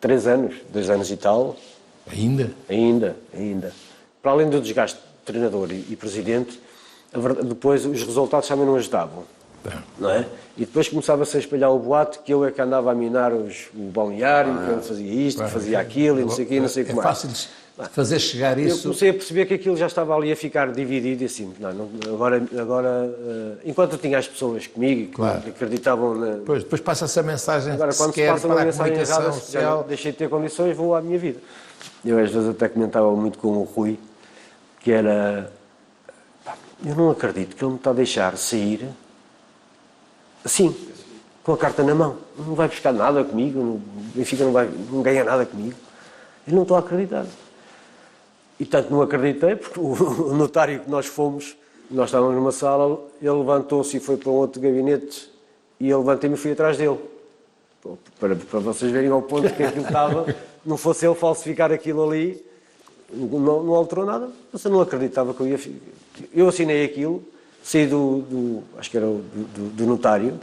B: 3 anos, 2 anos e tal.
C: Ainda?
B: Ainda. Para além do desgaste de treinador e presidente, depois os resultados também não ajudavam, não é? E depois começava-se a espalhar o boato que eu é que andava a minar o balneário, que eu fazia isto, que fazia aquilo, e não sei o quê, não sei o que mais.
C: É fácil fazer chegar isso...
B: Eu comecei a perceber que aquilo já estava ali a ficar dividido e assim, agora enquanto tinha as pessoas comigo que acreditavam na...
C: Depois passa-se a mensagem
B: agora, quando se passa uma mensagem errada, já deixei de ter condições, vou à minha vida. Eu às vezes até comentava muito com o Rui, que era... Eu não acredito que ele me está a deixar sair assim, com a carta na mão. Não vai buscar nada comigo, o Benfica não ganha nada comigo. Eu não estou a acreditar. E tanto não acreditei, porque o notário que nós fomos, nós estávamos numa sala, ele levantou-se e foi para um outro gabinete, e eu levantei-me e fui atrás dele. Para vocês verem ao ponto que aquilo estava, não fosse ele falsificar aquilo ali, não alterou nada, mas eu não acreditava que eu ia... Eu assinei aquilo, saí acho que era do notário,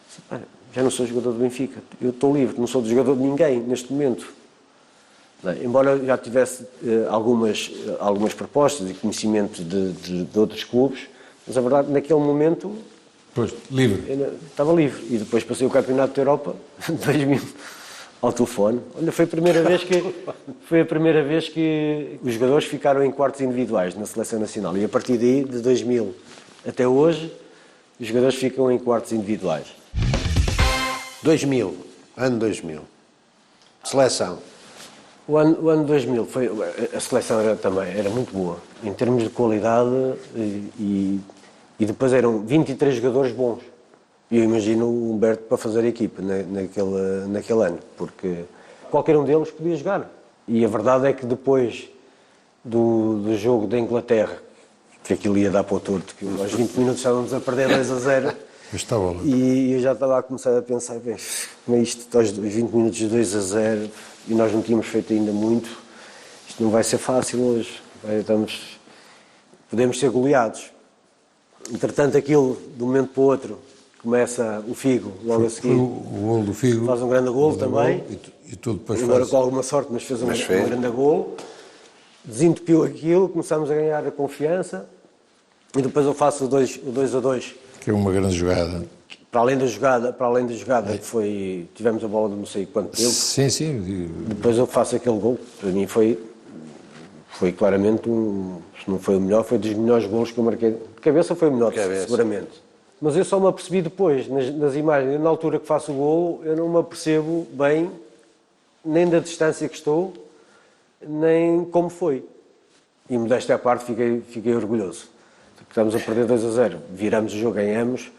B: disse, já não sou jogador do Benfica, eu estou livre, não sou jogador de ninguém neste momento. Embora já tivesse algumas propostas e conhecimento de outros clubes, mas a verdade, naquele momento...
C: Pois, livre.
B: Estava livre. E depois passei o Campeonato da Europa, 2000, ao telefone. Olha, foi a primeira vez que os jogadores ficaram em quartos individuais na Seleção Nacional. E a partir daí, de 2000 até hoje, os jogadores ficam em quartos individuais.
D: 2000, ano 2000. Seleção.
B: O ano 2000 a seleção era muito boa, em termos de qualidade, e depois eram 23 jogadores bons. E eu imagino o Humberto para fazer a equipa naquele ano, porque qualquer um deles podia jogar. E a verdade é que depois do jogo da Inglaterra, que aquilo ia dar para o torto, que aos 20 minutos estávamos a perder 2-0, e eu já estava a começar a pensar, bem, como é isto, aos 20 minutos de 2-0, e nós não tínhamos feito ainda muito, isto não vai ser fácil hoje, podemos ser goleados. Entretanto, aquilo, de um momento para o outro, começa o Figo, logo a seguir.
C: O golo do Figo.
B: Faz um grande golo também.
C: E tu depois
B: agora com alguma sorte, mas fez um grande golo. Desentupiu aquilo, começámos a ganhar a confiança, e depois eu faço o 2-2.
C: Que é uma grande jogada.
B: Para além da jogada que foi, tivemos a bola de não sei quanto tempo.
C: Sim.
B: Depois eu faço aquele gol. Para mim foi claramente se não foi o melhor, foi dos melhores golos que eu marquei. De cabeça foi o melhor, seguramente. Mas eu só me apercebi depois, nas imagens, na altura que faço o golo, eu não me apercebo bem, nem da distância que estou, nem como foi. E modéstia à parte, fiquei orgulhoso. Estamos a perder 2-0, viramos o jogo, ganhamos.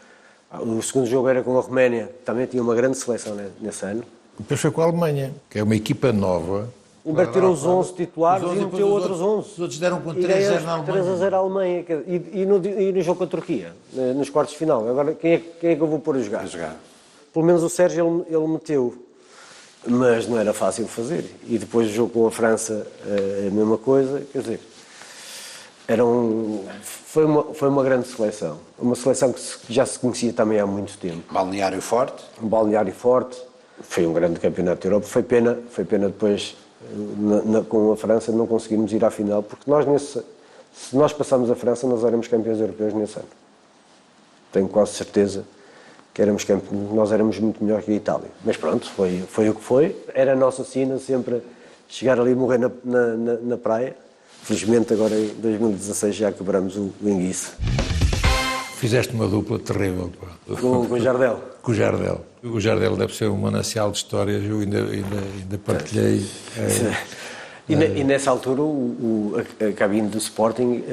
B: O segundo jogo era com a Roménia, que também tinha uma grande seleção nesse ano.
C: Depois foi com a Alemanha, que é uma equipa nova.
B: O Humberto tirou os 11 titulares e meteu outros 11.
C: Os outros deram com 3-0 na Alemanha.
B: 3-0 à Alemanha. E no jogo com a Turquia, nos quartos de final. Agora, quem é que eu vou pôr a jogar? Pelo menos o Sérgio ele meteu. Mas não era fácil de fazer. E depois o jogo com a França, a mesma coisa. Quer dizer, foi uma grande seleção. Uma seleção que já se conhecia também há muito tempo.
D: Balneário forte.
B: Um balneário forte. Foi um grande campeonato da Europa. Foi pena depois, com a França, não conseguimos ir à final, porque se nós passarmos a França, nós éramos campeões europeus nesse ano. Tenho quase certeza que nós éramos muito melhor que a Itália. Mas pronto, foi o que foi. Era a nossa sina sempre chegar ali e morrer na praia. Felizmente agora em 2016 já quebramos o enguiço.
C: Fizeste uma dupla terrível, pá.
B: Com o Jardel.
C: Com o Jardel. O Jardel deve ser um manancial de histórias, eu ainda partilhei.
B: E nessa altura, a cabine do Sporting,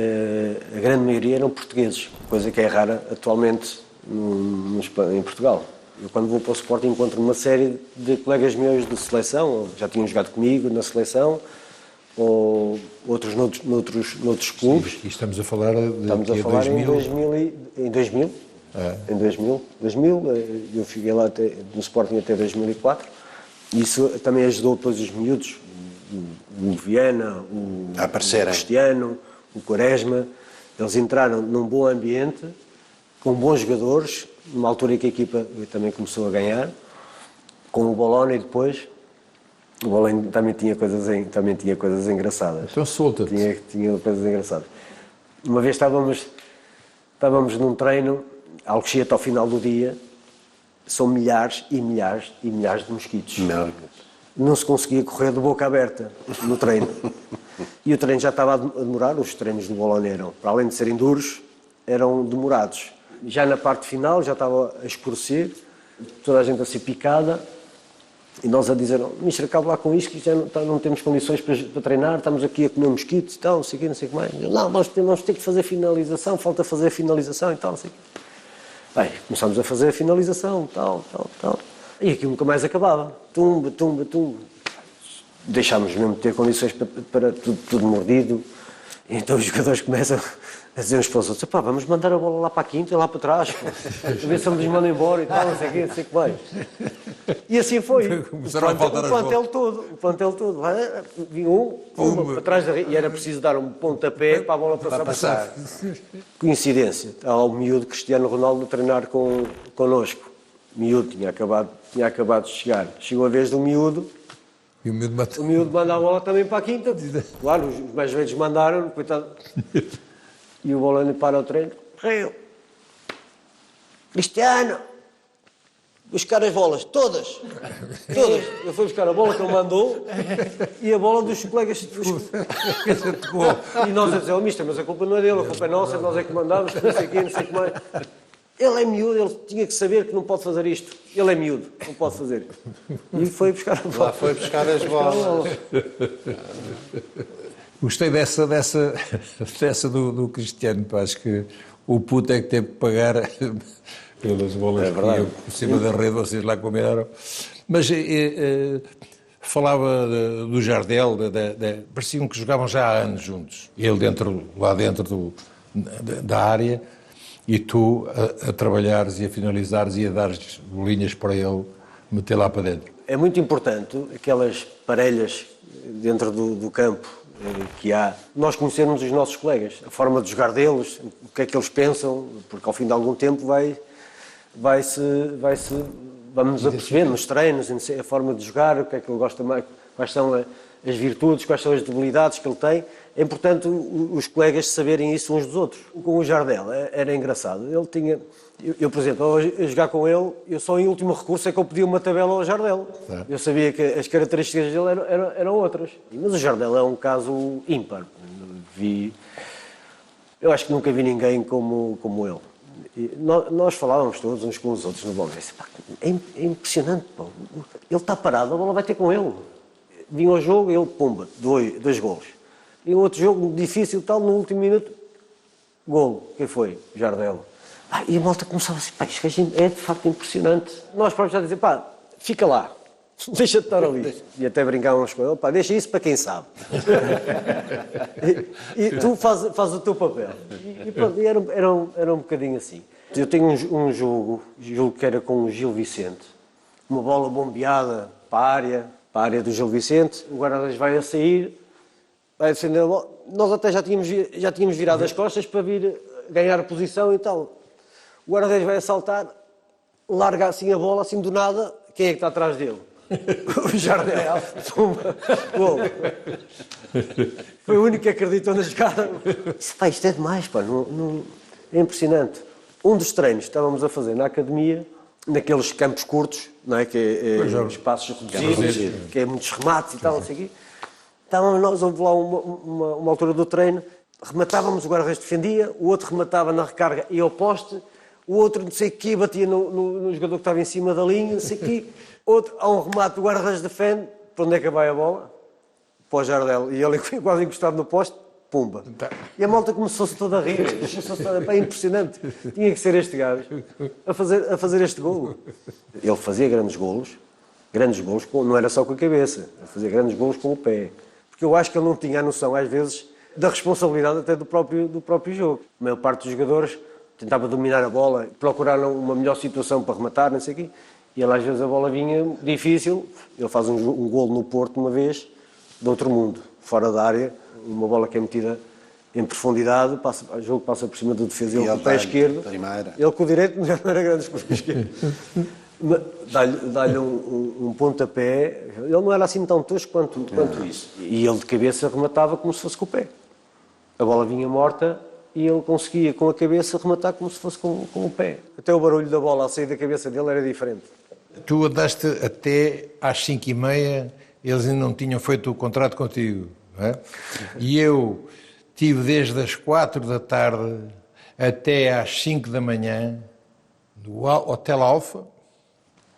B: a grande maioria eram portugueses, coisa que é rara atualmente em Portugal. Eu, quando vou para o Sporting, encontro uma série de colegas meus de seleção, ou já tinham jogado comigo na seleção, ou outros noutros clubes.
C: E estamos a falar de
B: Estamos a falar em 2000. Em 2000, eu fiquei lá no Sporting até 2004. Isso também ajudou depois os miúdos, o Viana, o Cristiano, o Quaresma. Eles entraram num bom ambiente, com bons jogadores, numa altura em que a equipa também começou a ganhar, com o Bologna. E depois o Bologna também tinha coisas engraçadas.
C: Então solta-te.
B: Tinha coisas engraçadas. Uma vez estávamos num treino, Alcochete, ao final do dia, são milhares e milhares e milhares de mosquitos. Não se conseguia correr de boca aberta no treino. E o treino já estava a demorar, os treinos do Bologna eram, para além de serem duros, eram demorados. Já na parte final, já estava a escurecer, toda a gente a ser picada, e nós a dizer, mister, acaba lá com isto, que já não temos condições para treinar, estamos aqui a comer mosquitos e tal, não sei o quê, não sei o que mais. Não, nós temos que fazer finalização, falta fazer finalização e tal, não sei o quê. Bem, começámos a fazer a finalização, tal. E aquilo nunca mais acabava. Tumba. Deixámos mesmo de ter condições para tudo mordido. E então os jogadores começam a dizer uns para os outros, pá, vamos mandar a bola lá para a quinta, lá para trás, para ver se nos mandam embora e tal, não sei o quê, não sei o que mais. E assim foi. O plantel todo. Vinha para trás da rede, e era preciso dar um pontapé para a bola passar. Coincidência, há o miúdo Cristiano Ronaldo a treinar connosco. O miúdo tinha acabado de chegar. Chegou a vez do miúdo.
C: E o
B: miúdo manda a bola também para a quinta. Claro, os mais velhos mandaram, coitado. E o Bologna para o treino. Cristiano, buscar as bolas, todas. Eu fui buscar a bola que ele mandou e a bola dos colegas. E nós a dizer, mister, mas a culpa não é dele, a culpa é nossa, nós é que mandamos, não sei o quê, não sei o que mais. Ele é miúdo, ele tinha que saber que não pode fazer isto. Ele é miúdo, não pode fazer. E foi buscar a bola.
D: Lá foi buscar as bolas.
C: Gostei dessa do Cristiano, pá, acho que o puto é que teve que pagar pelas bolas que iam por cima da rede, vocês lá combinaram. Mas falava do Jardel, pareciam que jogavam já há anos juntos. Ele lá dentro da área, e tu a trabalhares e a finalizares e a dares bolinhas para ele meter lá para dentro.
B: É muito importante aquelas parelhas dentro do campo que há, nós conhecermos os nossos colegas, a forma de jogar deles, o que é que eles pensam, porque ao fim de algum tempo vamos a perceber nos treinos, a forma de jogar, o que é que ele gosta mais, quais são as virtudes, quais são as debilidades que ele tem. É importante os colegas saberem isso uns dos outros. Com o Jardel era engraçado. Ele tinha... Eu, por exemplo, a jogar com ele, eu só em último recurso é que eu pedia uma tabela ao Jardel. Tá. Eu sabia que as características dele eram outras. Mas o Jardel é um caso ímpar. Eu acho que nunca vi ninguém como ele. E nós falávamos todos uns com os outros no Bologna. É impressionante, pô. Ele está parado, a bola vai ter com ele. Vinha ao jogo, ele, pumba, dois golos. E um outro jogo difícil, tal, no último minuto, golo. Quem foi? Jardel. E a malta começava assim, isto é de facto impressionante. Nós próprios já dizemos, fica lá, deixa de estar ali. E até brincávamos com ele, deixa isso para quem sabe. e tu faz o teu papel. E era um bocadinho assim. Eu tenho um jogo que era com o Gil Vicente, uma bola bombeada para a área do Gil Vicente, o guarda-redes vai a sair, vai defender a bola. Nós até já tínhamos virado as costas para vir ganhar a posição e tal. O guarda-redes vai a saltar, larga assim a bola, assim do nada, quem é que está atrás dele? O Jardel. Gol. Foi o único que acreditou na jogada. Isto é demais, é impressionante. Um dos treinos que estávamos a fazer na academia, naqueles campos curtos, não é? Que é espaços reduzidos, que é muitos remates e tal, não sei o quê. Estávamos nós, houve lá uma altura do treino, rematávamos, o guarda-redes defendia, o outro rematava na recarga e ao poste, o outro não sei o quê, batia no jogador que estava em cima da linha, não sei o quê, outro, há um remate, o guarda-redes defende, para onde é que vai a bola? Para o Jardel, e ele quase encostado no poste, pumba. E a malta começou-se toda a rir, é impressionante, tinha que ser este gajo a fazer este golo. Ele fazia grandes golos, não era só com a cabeça, ele fazia grandes golos com o pé. Porque eu acho que ele não tinha a noção, às vezes, da responsabilidade até do próprio jogo. A maior parte dos jogadores tentava dominar a bola, procurar uma melhor situação para rematar, não sei o quê. E ele, às vezes, a bola vinha difícil. Ele faz um golo no Porto uma vez, de outro mundo, fora da área, uma bola que é metida em profundidade, o jogo passa por cima do defesa, ele com o pé esquerdo. Ele com o direito já não era grande com o esquerdo. Dá-lhe um pontapé, ele não era assim tão tosco quanto isso. E ele de cabeça rematava como se fosse com o pé. A bola vinha morta e ele conseguia com a cabeça rematar como se fosse com o pé. Até o barulho da bola a sair da cabeça dele era diferente.
C: Tu andaste até às 5h30, eles ainda não tinham feito o contrato contigo, não é? E eu tive desde as 4 da tarde até às 5 da manhã no Hotel Alfa,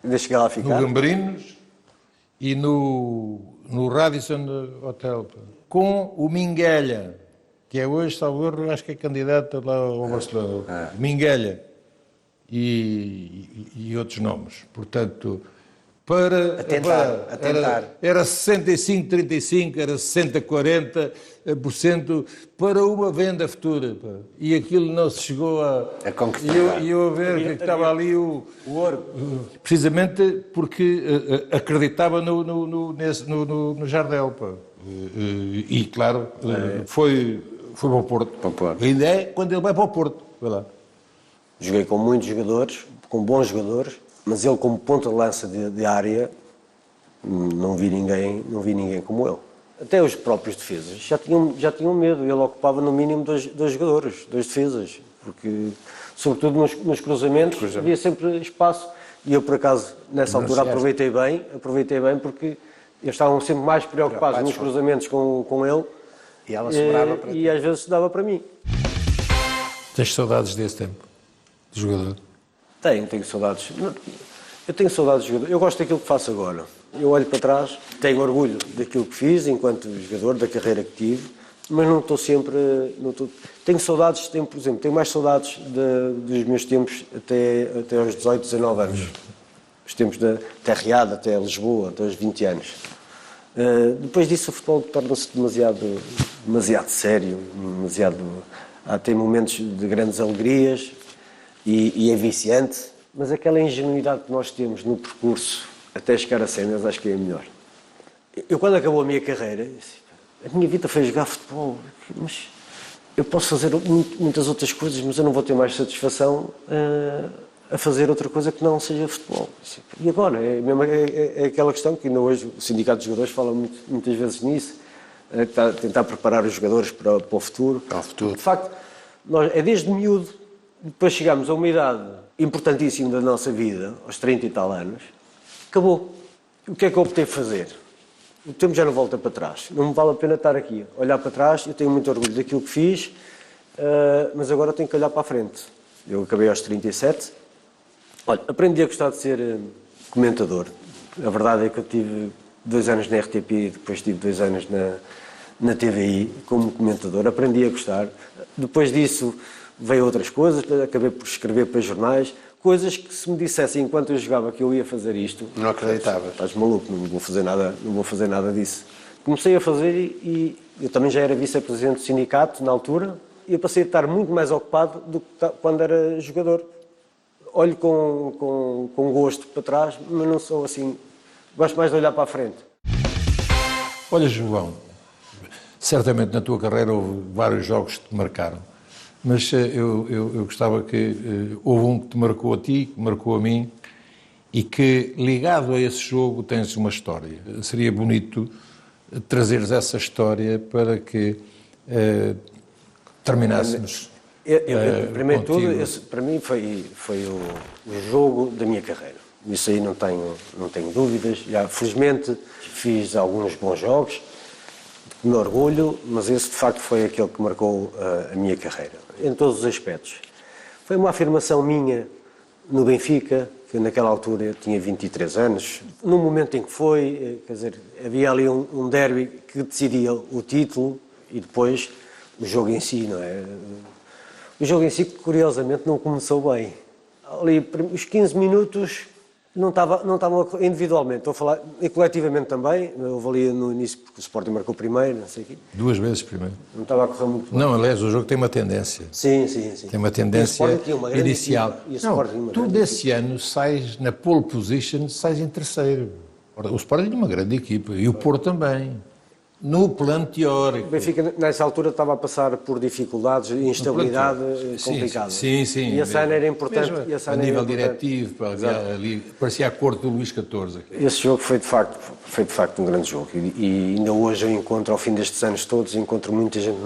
B: ainda cheguei lá a ficar?
C: no Gambarinos e no Radisson Hotel, com o Minguella, que é hoje, salvo erro, acho que é candidato lá ao Barcelona. Minguella e outros nomes. Portanto, para
D: tentar.
C: Era 65-35, era 60-40% para uma venda futura. Pá. E aquilo não se chegou a
D: concretizar.
C: E eu a ver que estava ali o ouro. Precisamente porque acreditava no Jardel. Pá. E claro, foi para o Porto. Ainda é quando ele vai para o Porto. Vai lá.
B: Joguei com muitos jogadores, com bons jogadores, mas ele como ponta de lança de área não vi ninguém como ele. Até os próprios defesas já tinham medo, ele ocupava no mínimo dois jogadores, 2 defesas, porque sobretudo nos cruzamentos havia sempre espaço e eu por acaso nessa altura aproveitei bem porque eles estavam sempre mais preocupados nos cruzamentos com ele
D: e ela sobrava para
B: e às vezes dava para mim.
C: Tens saudades desse tempo, de jogador?
B: Tenho saudades. Eu tenho saudades de jogador. Eu gosto daquilo que faço agora. Eu olho para trás, tenho orgulho daquilo que fiz enquanto jogador, da carreira que tive, mas não estou sempre... Tenho saudades, por exemplo, tenho mais saudades dos meus tempos até aos 18, 19 anos. Os tempos da Terriada até Lisboa, até aos 20 anos. Depois disso o futebol torna-se demasiado sério, tem momentos de grandes alegrias, e é viciante, mas aquela ingenuidade que nós temos no percurso até chegar a cenas, acho que é a melhor. Eu, quando acabou a minha carreira, a minha vida foi jogar futebol, mas eu posso fazer muitas outras coisas, mas eu não vou ter mais satisfação a fazer outra coisa que não seja futebol. E agora? É aquela questão que ainda hoje o Sindicato de Jogadores fala muitas vezes nisso, tentar preparar os jogadores para o futuro.
D: Para o futuro.
B: De facto, é desde miúdo. Depois chegámos a uma idade importantíssima da nossa vida, aos 30 e tal anos, acabou. O que é que eu optei por fazer? O tempo já não volta para trás. Não me vale a pena estar aqui. Olhar para trás, eu tenho muito orgulho daquilo que fiz, mas agora tenho que olhar para a frente. Eu acabei aos 37. Olha, aprendi a gostar de ser comentador. A verdade é que eu tive 2 anos na RTP e depois tive 2 anos na TVI como comentador. Aprendi a gostar. Depois disso veio outras coisas, acabei por escrever para jornais, coisas que se me dissessem enquanto eu jogava que eu ia fazer isto...
D: Não acreditava.
B: Estás maluco, não vou fazer nada disso. Comecei a fazer e eu também já era vice-presidente do sindicato na altura e eu passei a estar muito mais ocupado do que quando era jogador. Olho com gosto para trás, mas não sou assim... Gosto mais de olhar para a frente.
C: Olha, João, certamente na tua carreira houve vários jogos que te marcaram. Mas eu gostava que houve um que te marcou a ti, que marcou a mim, e que, ligado a esse jogo, tens uma história. Seria bonito trazeres essa história para que terminássemos.
B: Primeiro de tudo, esse, para mim foi o jogo da minha carreira. Isso aí não tenho dúvidas. Já, felizmente, fiz alguns bons jogos. me orgulho, mas esse de facto foi aquele que marcou a minha carreira, em todos os aspectos. Foi uma afirmação minha no Benfica, que naquela altura eu tinha 23 anos, no momento em que foi, quer dizer, havia ali um derby que decidia o título e depois o jogo em si, não é? O jogo em si, curiosamente, não começou bem. Ali, os 15 minutos não estavam individualmente, estou a falar, e coletivamente também, houve ali no início, porque o Sporting marcou primeiro, não sei o quê.
C: 2 vezes primeiro.
B: Não estava a correr muito bem.
C: Não, aliás, o jogo tem uma tendência.
B: Sim.
C: Tem uma tendência inicial.
B: Não,
C: tu desse ano sais na pole position, sais em terceiro. O Sporting é uma grande equipa e o Porto também. No plano teórico.
B: O Benfica, nessa altura, estava a passar por dificuldades e instabilidade complicada.
C: Sim.
B: E a SAN era importante.
C: A nível diretivo, ali, parecia a corte do Luís XIV.
B: Esse jogo foi de facto um grande jogo. E ainda hoje eu encontro, ao fim destes anos todos, encontro muita gente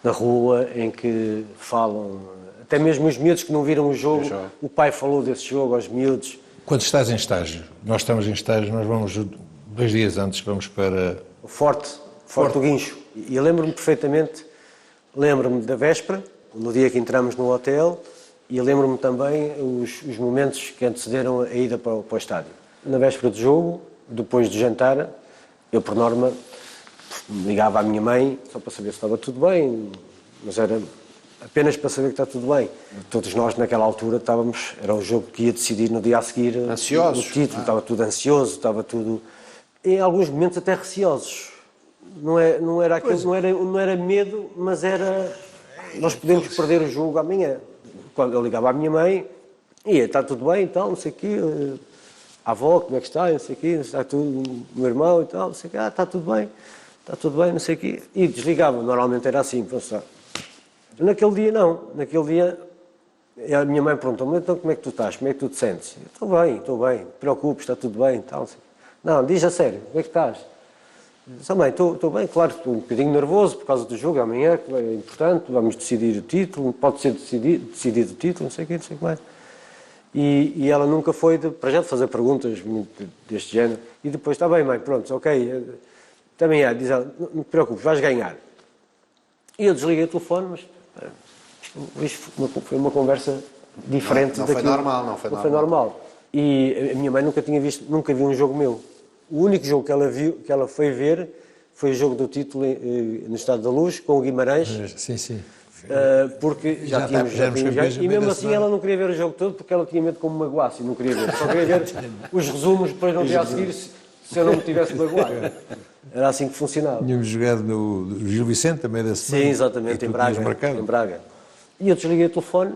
B: na rua em que falam, até mesmo os miúdos que não viram o jogo, o pai falou desse jogo aos miúdos.
C: Quando estás em estágio, nós estamos em estágio, nós vamos 2 dias antes, vamos para...
B: Forte do Guincho. E eu lembro-me perfeitamente, da véspera, no dia que entramos no hotel, e eu lembro-me também os momentos que antecederam a ida para o estádio. Na véspera do jogo, depois do jantar, eu, por norma, ligava à minha mãe, só para saber se estava tudo bem, mas era apenas para saber que está tudo bem. Todos nós, naquela altura, era o jogo que ia decidir no dia a seguir
D: ansiosos,
B: o título, estava tudo ansioso, estava tudo... Em alguns momentos até receosos. Não era medo, mas era... Nós podemos perder o jogo amanhã. Quando eu ligava à minha mãe, está tudo bem e tal, não sei o quê, a avó, como é que está, não sei o quê, está tudo, o meu irmão e tal, não sei o quê, está tudo bem, não sei o quê. E desligava, normalmente era assim, pensar. Naquele dia não, a minha mãe perguntou-me, então como é que tu estás, como é que tu te sentes? Estou bem, não te preocupes, está tudo bem e tal, não sei. Não, diz a sério, como é que estás? Também, estou bem, claro, estou um bocadinho nervoso por causa do jogo amanhã, que é importante, vamos decidir o título, pode ser decidido o título, não sei o que mais. E ela nunca foi, para já, de fazer perguntas deste género. E depois, está bem, mãe, pronto, ok, também diz ela, não te preocupes, vais ganhar. E eu desliguei o telefone, mas isto foi uma conversa diferente.
D: Não foi normal.
B: E a minha mãe nunca viu um jogo meu. O único jogo que ela foi ver foi o jogo do título no Estádio da Luz, com o Guimarães.
C: Sim.
B: Porque já tínhamos e mesmo assim ela não queria ver o jogo todo porque ela tinha medo que me magoasse e não queria ver. Só queria ver os resumos depois no dia a seguir se eu não me tivesse magoado. Era assim que funcionava.
C: Tínhamos jogado no Gil Vicente também da semana.
B: Sim, exatamente, em Braga. E eu desliguei o telefone.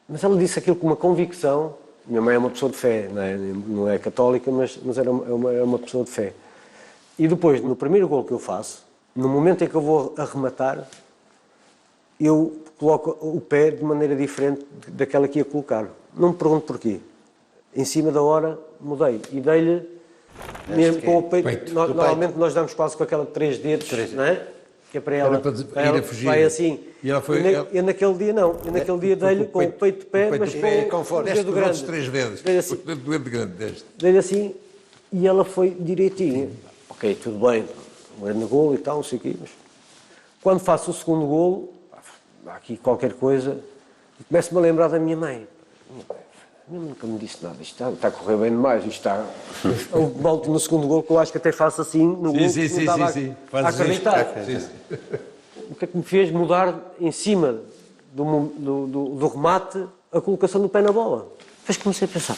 B: Mas ela disse aquilo com uma convicção. Minha mãe é uma pessoa de fé, não é católica, mas era uma pessoa de fé. E depois, no primeiro gol que eu faço, no momento em que eu vou arrematar, eu coloco o pé de maneira diferente daquela que ia colocar. Não me pergunto porquê. Em cima da hora, mudei. E dei-lhe, mesmo com o peito. Normalmente nós damos quase com aquela de 3 dedos, não é? Que é para ela
C: ir a fugir.
B: Vai assim.
C: E ela foi,
B: eu naquele dia não. Eu naquele dia dei-lhe com o peito de pé, mas com o dedo grande.
C: 3 dedos.
B: Dei-lhe assim.
C: O dedo grande deste.
B: Dei-lhe assim e ela foi direitinho. Ok, tudo bem. Um grande golo e tal, não sei o quê. Mas quando faço o segundo golo, há aqui qualquer coisa, e começo-me a lembrar da minha mãe. Minha mãe nunca me disse nada. Isto está a correr bem demais. Isto está... Eu volto no segundo golo, que eu acho que até faço assim no golo.
C: Sim.
B: A acreditar. O que é que me fez mudar em cima do remate a colocação do pé na bola? Depois comecei a pensar.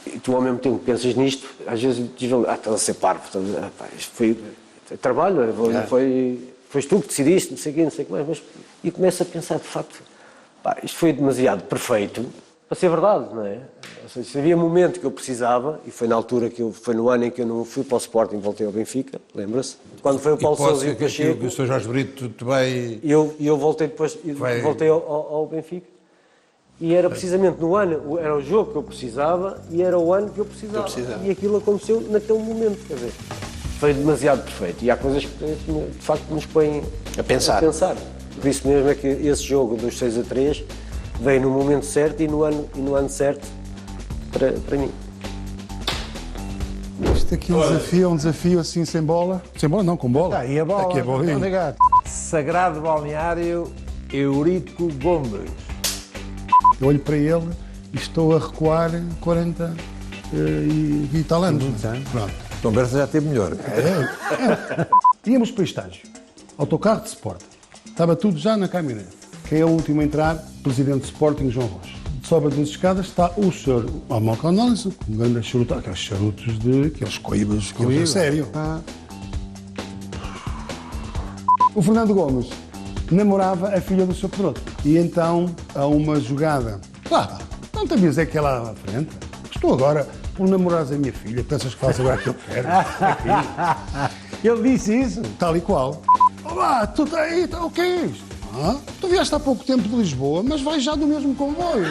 B: E tu, ao mesmo tempo que pensas nisto, às vezes dizes, estás a ser parvo. Isto foi trabalho, foste tu que decidiste, não sei o que mais. E começo a pensar, de facto, isto foi demasiado perfeito para ser verdade, não é? Ou seja, se havia momento que eu precisava, e foi na altura foi no ano em que eu não fui para o Sporting, voltei ao Benfica, lembra-se? Quando foi o Paulo Sousa e o Pacheco...
C: O Sr. Jorge Brito te vai...
B: E eu voltei depois, voltei ao Benfica, e era precisamente no ano, era o jogo que eu precisava, e era o ano que eu precisava. E aquilo aconteceu naquele momento, quer dizer, foi demasiado perfeito. E há coisas que, de facto, nos põem
D: a pensar.
B: Por isso mesmo é que esse jogo dos 6-3 veio no momento certo e no ano certo para mim.
E: feito aqui um desafio assim sem bola. Sem bola não, com bola.
F: E a bola?
E: Aqui a bolinha.
F: Onde é gato?
C: Sagrado Balneário Eurico Gomes.
E: Eu olho para ele e estou a recuar 40 e tal anos. Pronto.
C: Tom Berta já teve melhor.
E: Íamos para o estágio. Autocarro de Sport. Estava tudo já na caminhonete. Quem é o último a entrar? Presidente de Sporting, João Rocha. Sobe das escadas, está o senhor Almoca Análise, com um grande charuto, aqueles charutos aqueles coibas, a sério. O Fernando Gomes namorava a filha do seu Pedroto. E então, há uma jogada. Não te avisei que é lá à frente. Estou agora por namorares a minha filha. Pensas que faço agora aquilo que quero?
F: Ele disse isso?
E: Tal e qual. Olá, tu está aí, o que é isto? Tu vieste há pouco tempo de Lisboa, mas vais já do mesmo comboio.